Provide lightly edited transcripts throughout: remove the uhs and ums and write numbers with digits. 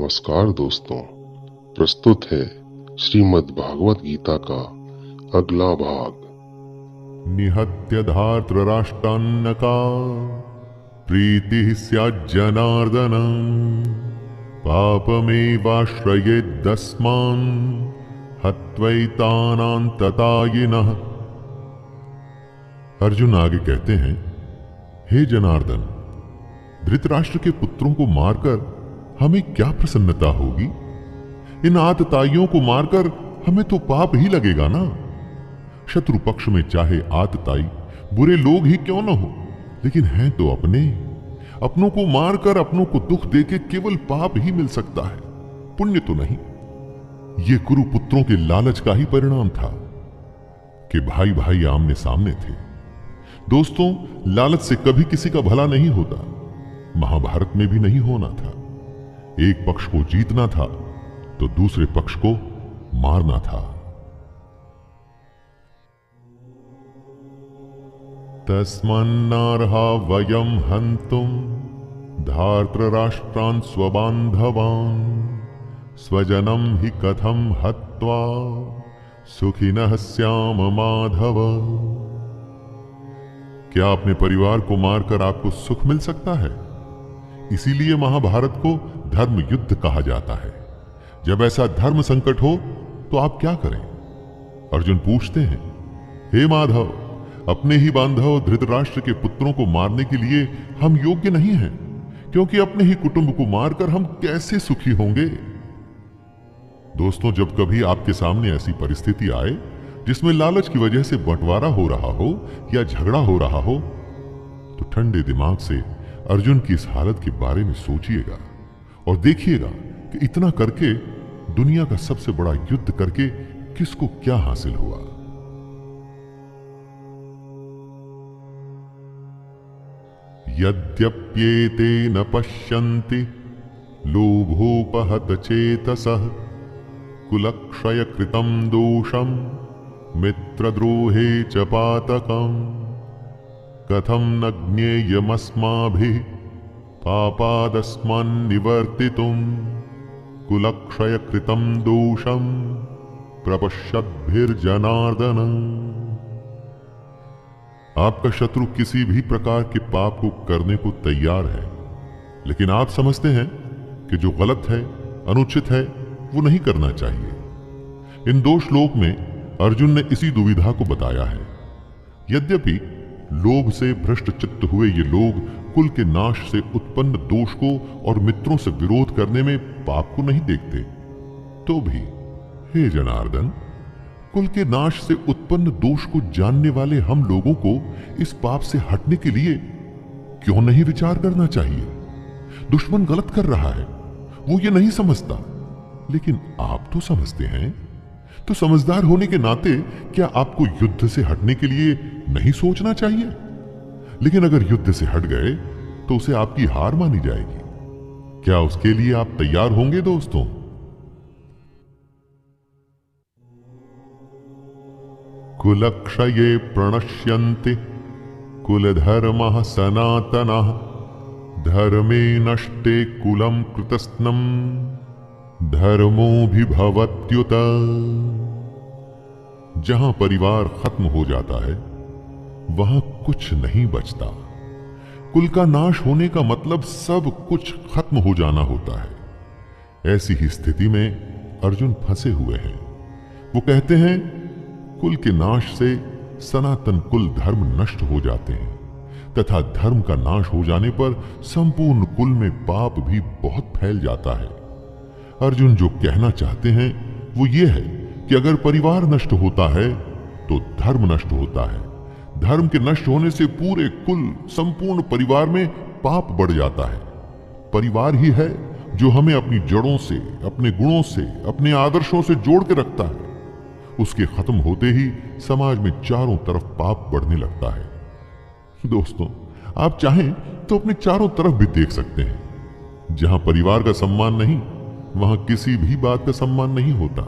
नमस्कार दोस्तों, प्रस्तुत है श्रीमद् भागवत गीता का अगला भाग। निहत्य धार्तराष्ट्रान्नका प्रीतिः स्याज्जनार्दन पापमेवाश्रयेद्दस्मान् हत्वैतानान्ततायिनः। अर्जुन आगे कहते हैं, हे जनार्दन, धृतराष्ट्र के पुत्रों को मारकर हमें क्या प्रसन्नता होगी? इन आतताइयों को मारकर हमें तो पाप ही लगेगा ना। शत्रु पक्ष में चाहे आतताई बुरे लोग ही क्यों न हो, लेकिन हैं तो अपने। अपनों को मारकर अपनों को दुख देके केवल पाप ही मिल सकता है, पुण्य तो नहीं। ये कुरुपुत्रों के लालच का ही परिणाम था कि भाई भाई आमने सामने थे। दोस्तों, लालच से कभी किसी का भला नहीं होता। महाभारत में भी नहीं होना था। एक पक्ष को जीतना था तो दूसरे पक्ष को मारना था। तस्मान्नार्हा वयं हन्तुं धार्तराष्ट्रान् स्वबान्धवान् स्वजनं हि कथं हत्वा सुखिनः स्याम माधव। क्या अपने परिवार को मारकर आपको सुख मिल सकता है? इसीलिए महाभारत को धर्म युद्ध कहा जाता है। जब ऐसा धर्म संकट हो तो आप क्या करें? अर्जुन पूछते हैं, हे माधव, अपने ही बांधव धृतराष्ट्र के पुत्रों को मारने के लिए हम योग्य नहीं हैं, क्योंकि अपने ही कुटुंब को मारकर हम कैसे सुखी होंगे? दोस्तों, जब कभी आपके सामने ऐसी परिस्थिति आए जिसमें लालच की वजह से बंटवारा हो रहा हो या झगड़ा हो रहा हो, तो ठंडे दिमाग से अर्जुन की इस हालत के बारे में सोचिएगा और देखिएगा कि इतना करके, दुनिया का सबसे बड़ा युद्ध करके किसको क्या हासिल हुआ। यद्यप्येते न पश्यन्ति लोभोपहत चेतसः कुलक्षय कृतं दोषं मित्रद्रोहे च पातकम् कथं न ज्ञेयमस्माभिः पापादस्मान्निवर्तितुं कुलक्षय कृतं दोषं प्रपश्यद्भिर्जनार्दन। आपका शत्रु किसी भी प्रकार के पाप को करने को तैयार है, लेकिन आप समझते हैं कि जो गलत है, अनुचित है, वो नहीं करना चाहिए। इन दो श्लोक में अर्जुन ने इसी दुविधा को बताया है। यद्यपि लोभ से भ्रष्ट चित्त हुए ये लोग कुल के नाश से उत्पन्न दोष को और मित्रों से विरोध करने में पाप को नहीं देखते, तो भी हे जनार्दन, कुल के नाश से उत्पन्न दोष को जानने वाले हम लोगों को इस पाप से हटने के लिए क्यों नहीं विचार करना चाहिए? दुश्मन गलत कर रहा है, वो ये नहीं समझता, लेकिन आप तो समझते हैं। तो समझदार होने के नाते क्या आपको युद्ध से हटने के लिए नहीं सोचना चाहिए? लेकिन अगर युद्ध से हट गए तो उसे आपकी हार मानी जाएगी। क्या उसके लिए आप तैयार होंगे दोस्तों? कुलक्षये प्रणश्यन्ति कुलधर्मः सनातनः धर्मे नष्टे कुलं कृतस्नं धर्मोऽभिभवत्युत। जहां परिवार खत्म हो जाता है वहां कुछ नहीं बचता। कुल का नाश होने का मतलब सब कुछ खत्म हो जाना होता है। ऐसी ही स्थिति में अर्जुन फंसे हुए हैं। वो कहते हैं, कुल के नाश से सनातन कुल धर्म नष्ट हो जाते हैं तथा धर्म का नाश हो जाने पर संपूर्ण कुल में पाप भी बहुत फैल जाता है। अर्जुन जो कहना चाहते हैं वो ये है कि अगर परिवार नष्ट होता है तो धर्म नष्ट होता है। धर्म के नष्ट होने से पूरे कुल, संपूर्ण परिवार में पाप बढ़ जाता है। परिवार ही है जो हमें अपनी जड़ों से, अपने गुणों से, अपने आदर्शों से जोड़ के रखता है। उसके खत्म होते ही समाज में चारों तरफ पाप बढ़ने लगता है। दोस्तों, आप चाहें तो अपने चारों तरफ भी देख सकते हैं। जहां परिवार का सम्मान नहीं, वहां किसी भी बात का सम्मान नहीं होता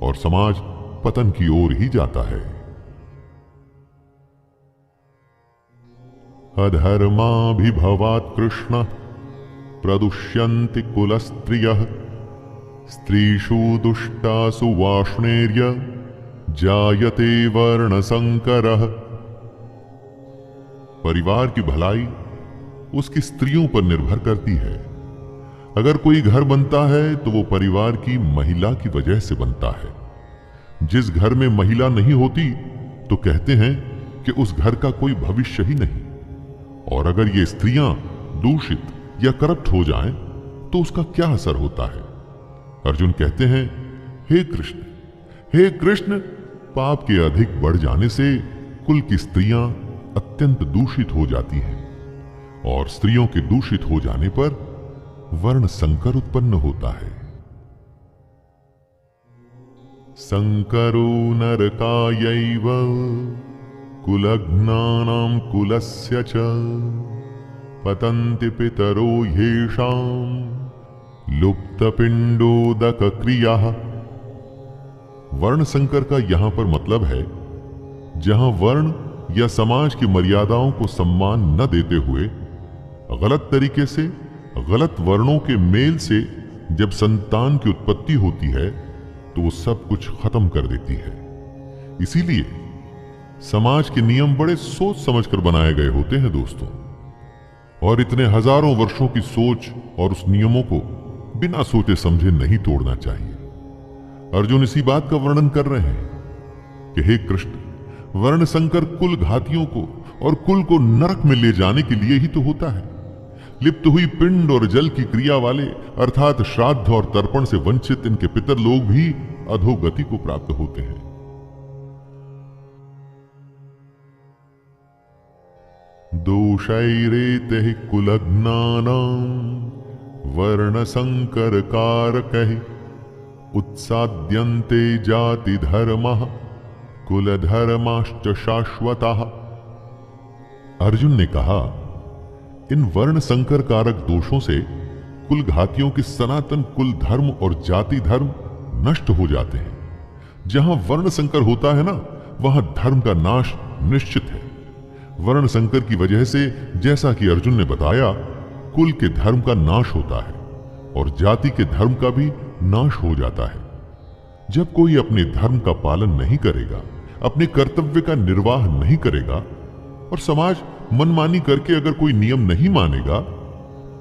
और समाज पतन की ओर ही जाता है। अधर्माभिभवात् कृष्ण प्रदुष्यन्ति कुलस्त्रियः स्त्रीषु दुष्टासु वाष्णेर्य जायते वर्णसंकरः। परिवार की भलाई उसकी स्त्रियों पर निर्भर करती है। अगर कोई घर बनता है तो वो परिवार की महिला की वजह से बनता है। जिस घर में महिला नहीं होती तो कहते हैं कि उस घर का कोई भविष्य ही नहीं। और अगर ये स्त्रियां दूषित या करप्ट हो जाएं तो उसका क्या असर होता है। अर्जुन कहते हैं, हे कृष्ण, पाप के अधिक बढ़ जाने से कुल की स्त्रियां अत्यंत दूषित हो जाती हैं और स्त्रियों के दूषित हो जाने पर वर्ण संकर उत्पन्न होता है। संकरो नरकायैव कुलघ्नानां कुलस्य च पतन्ति पितरो ह्येषां लुप्तपिंडोदक क्रियाः। वर्ण संकर का यहां पर मतलब है जहां वर्ण या समाज की मर्यादाओं को सम्मान न देते हुए गलत तरीके से गलत वर्णों के मेल से जब संतान की उत्पत्ति होती है तो वो सब कुछ खत्म कर देती है। इसीलिए समाज के नियम बड़े सोच समझकर बनाए गए होते हैं दोस्तों, और इतने हजारों वर्षों की सोच और उस नियमों को बिना सोचे समझे नहीं तोड़ना चाहिए। अर्जुन इसी बात का वर्णन कर रहे हैं कि हे कृष्ण, वर्ण संकर कुल घातियों को और कुल को नरक में ले जाने के लिए ही तो होता है। लिप्त हुई पिंड और जल की क्रिया वाले अर्थात श्राद्ध और तर्पण से वंचित इनके पितर लोग भी अधोगति को प्राप्त होते हैं। दोषैरेते कुलघ्नानां वर्ण संकर कारकैः उत्साद्यन्ते जाति धर्मः कुल धर्माश्च शाश्वतः। अर्जुन ने कहा, इन वर्ण संकर कारक दोषों से कुल घातियों के सनातन कुल धर्म और जाति धर्म नष्ट हो जाते हैं। जहां वर्ण संकर होता है ना, वहां धर्म का नाश निश्चित है। वर्ण संकर की वजह से, जैसा कि अर्जुन ने बताया, कुल के धर्म का नाश होता है और जाति के धर्म का भी नाश हो जाता है। जब कोई अपने धर्म का पालन नहीं करेगा, अपने कर्तव्य का निर्वाह नहीं करेगा और समाज मनमानी करके अगर कोई नियम नहीं मानेगा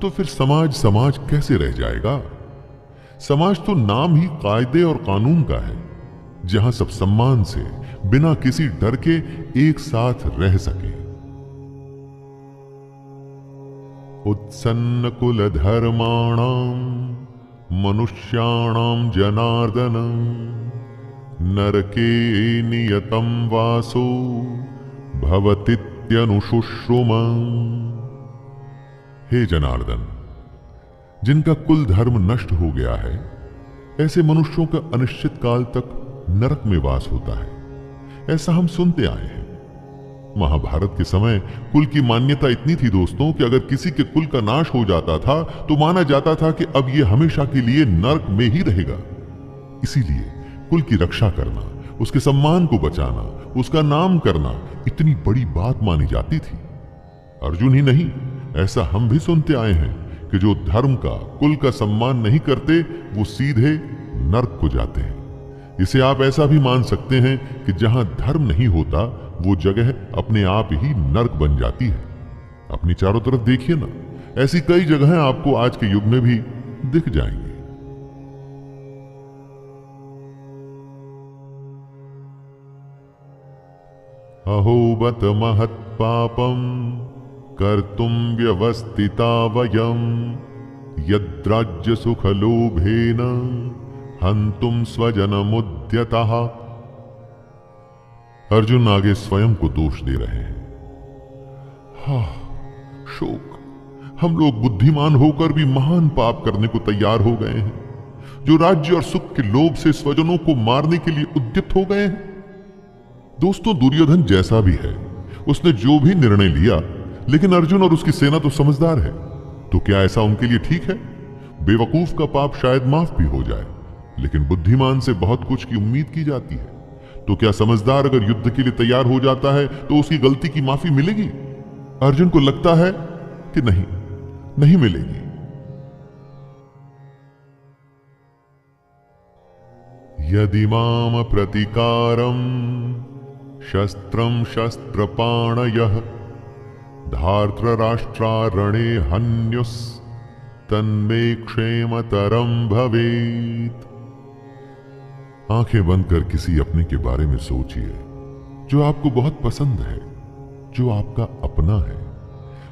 तो फिर समाज कैसे रह जाएगा। समाज तो नाम ही कायदे और कानून का है, जहां सब सम्मान से बिना किसी डर के एक साथ रह सके। उत्सन्न कुल धर्माणां मनुष्याणां जनार्दन नरके नियतं वासो भवतीत्यनुशुश्रुम। हे जनार्दन, जिनका कुल धर्म नष्ट हो गया है, ऐसे मनुष्यों का अनिश्चित काल तक नरक में वास होता है। ऐसा हम सुनते आए हैं। महाभारत के समय कुल की मान्यता इतनी थी दोस्तों कि अगर किसी के कुल का नाश हो जाता था तो माना जाता था कि अब यह हमेशा के लिए नरक में ही रहेगा। इसीलिए कुल की रक्षा करना, उसके सम्मान को बचाना, उसका नाम करना इतनी बड़ी बात मानी जाती थी। अर्जुन ही नहीं, ऐसा हम भी सुनते आए हैं कि जो धर्म का, कुल का सम्मान नहीं करते वो सीधे नरक को जाते हैं। इसे आप ऐसा भी मान सकते हैं कि जहां धर्म नहीं होता वो जगह अपने आप ही नरक बन जाती है। अपनी चारों तरफ देखिए ना, ऐसी कई जगहें आपको आज के युग में भी दिख जाएंगी। अहो बत महत् पापम कर्तुम व्यवस्थिता वयम यद्राज्य सुख लोभेन हंतुम स्वजनमुद्यतः। अर्जुन आगे स्वयं को दोष दे रहे हैं। शोक, हम लोग बुद्धिमान होकर भी महान पाप करने को तैयार हो गए हैं, जो राज्य और सुख के लोभ से स्वजनों को मारने के लिए उद्यत हो गए हैं। दोस्तों, दुर्योधन जैसा भी है, उसने जो भी निर्णय लिया, लेकिन अर्जुन और उसकी सेना तो समझदार है। तो क्या ऐसा उनके लिए ठीक है? बेवकूफ का पाप शायद माफ भी हो जाए, लेकिन बुद्धिमान से बहुत कुछ की उम्मीद की जाती है। तो क्या समझदार अगर युद्ध के लिए तैयार हो जाता है तो उसकी गलती की माफी मिलेगी? अर्जुन को लगता है कि नहीं मिलेगी। यदि माम प्रतिकारम शस्त्रम शस्त्रपाणयः धार्तराष्ट्रारणे हन्युस् तन्मे क्षेमतरम भवेत्। आंखें बंद कर किसी अपने के बारे में सोचिए जो आपको बहुत पसंद है, जो आपका अपना है,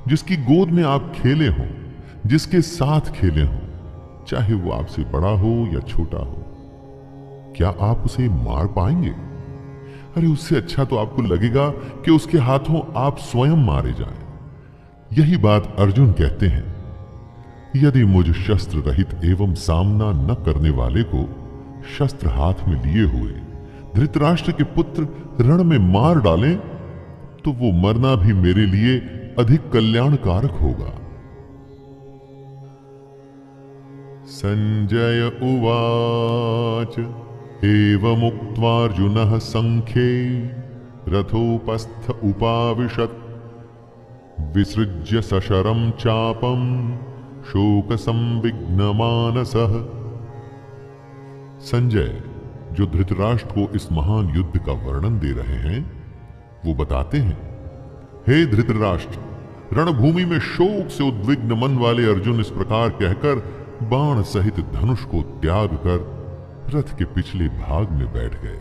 जिसकी गोद में आप खेले हों, जिसके साथ खेले हों, चाहे वो आपसे बड़ा हो या छोटा हो। क्या आप उसे मार पाएंगे? अरे उससे अच्छा तो आपको लगेगा कि उसके हाथों आप स्वयं मारे जाएं। यही बात अर्जुन कहते हैं, यदि मुझ शस्त्र रहित एवं सामना न करने वाले को शस्त्र हाथ में लिए हुए धृतराष्ट्र के पुत्र रण में मार डालें तो वो मरना भी मेरे लिए अधिक कल्याणकारक होगा। संजय उवाच एवमुक्त्वार्जुनः संख्ये रथोपस्थ उपाविशत् विसृज्य सशरं चापं शोक संविघ्नमानसः। संजय जो धृतराष्ट्र को इस महान युद्ध का वर्णन दे रहे हैं वो बताते हैं, हे धृतराष्ट्र, रणभूमि में शोक से उद्विग्न मन वाले अर्जुन इस प्रकार कहकर बाण सहित धनुष को त्याग कर रथ के पिछले भाग में बैठ गए।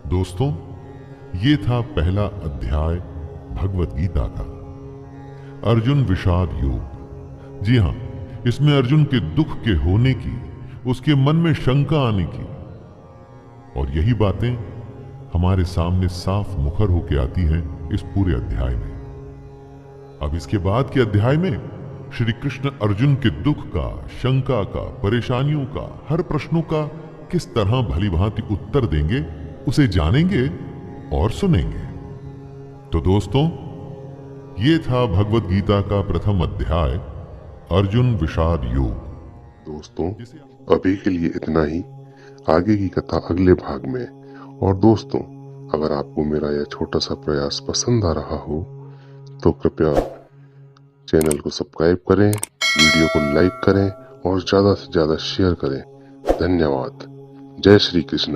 दोस्तों, ये था पहला अध्याय भगवत गीता का, अर्जुन विषाद योग। जी हां, इसमें अर्जुन के दुख के होने की, उसके मन में शंका आने की और यही बातें हमारे सामने साफ मुखर होकर आती हैं इस पूरे अध्याय में। अब इसके बाद के अध्याय में श्री कृष्ण अर्जुन के दुख का, शंका का, परेशानियों का, हर प्रश्नों का किस तरह भली भांति उत्तर देंगे उसे जानेंगे और सुनेंगे। तो दोस्तों, ये था भगवत गीता का प्रथम अध्याय अर्जुन विषाद योग। दोस्तों, अभी के लिए इतना ही, आगे की कथा अगले भाग में। और दोस्तों, अगर आपको मेरा यह छोटा सा प्रयास पसंद आ रहा हो तो कृपया चैनल को सब्सक्राइब करें, वीडियो को लाइक करें और ज्यादा से ज्यादा शेयर करें। धन्यवाद। जय श्री कृष्ण।